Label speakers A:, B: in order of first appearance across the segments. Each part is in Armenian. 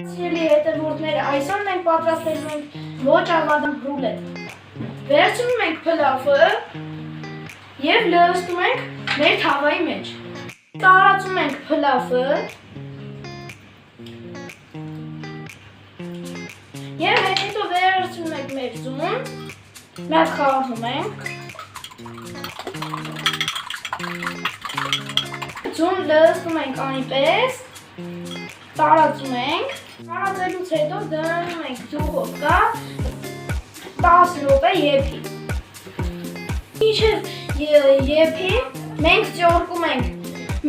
A: Սիրելի հետևորդները, այսօր մենք պատրաստելու ենք ոչ ավանդական ռուլետ։ Վերցնում ենք փլավը և լցնում ենք մեր թավայի մեջ։ Տարածում ենք փլավը և հետո վերցնում ենք մեր ձուն, մեզ խաղում ենք։ Ձուն լցնում ենք այնպես, տարածում ենք, տարածելուց հետո դնում ենք դուխովկա 10 րոպե եփի։ Մինչև եփի, մենք ճորկում ենք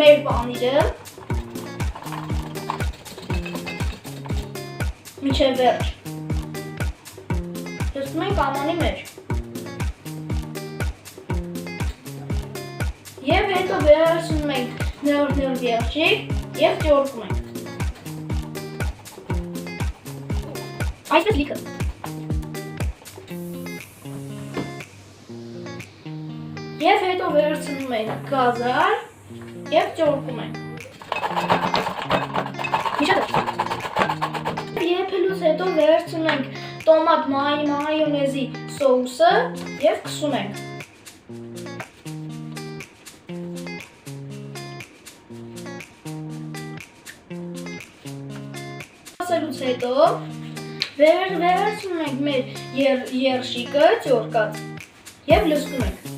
A: մեր պանիրը մինչև վերջ։ Լցնում ենք ամանի մեջ։ Եվ հետո վերցնում ենք նոր երջիկ և ճորկում ենք։ Այսպես լիքը։ Եվ հետո վերցնում ենք գազար և ճորկում ենք։ Եփելուց հետո վերցնում ենք տոմատ մայոնեզի սոուսը և քսում ենք։ Ասելուց հետո վերցնում ենք մեր երշիկը ճորկած և լցնում ենք։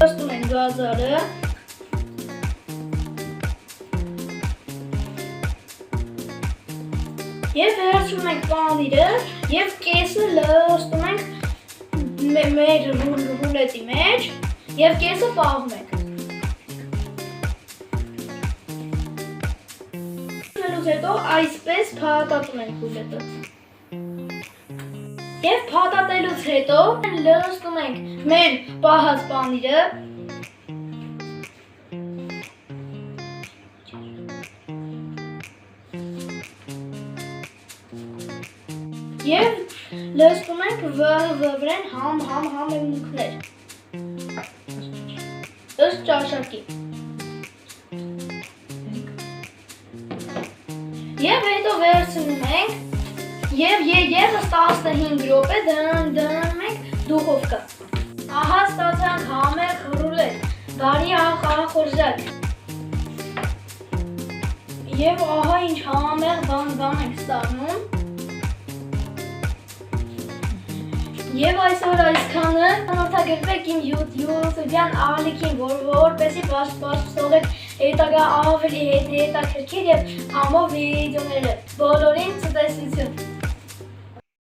A: Լցնում ենք գազարը և վերցնում ենք պանիրը և կեսը լցնում ենք մեր ռուլետի մեջ և կեսը պահում ենք։ Դրանից հետո այսպես փաթաթում ենք ռուլետը։ Եվ փաթաթելուց հետո լցնում ենք մեր պահած պանիրը և լցնում ենք վրեն համ եմունքներ, ըստ ճաշակի։ Եվ հետո վերցնում ենք և ևս 15 րոպե դնում ենք դուխովկա։ Ահա ստացանք համեղ ռուլետ, բարի ախորժակ։ Եվ ահա ինչ համեղ բան ենք ստանում։ Եվ այսօր այսքանը, ծանոթագրվեք իմ YouTube-յան ալիքին, որպեսզի պաշտպանեք հետագա ավելի հետաքրքիր և համով վիդեոները։ Բոլորին ցտեսություն։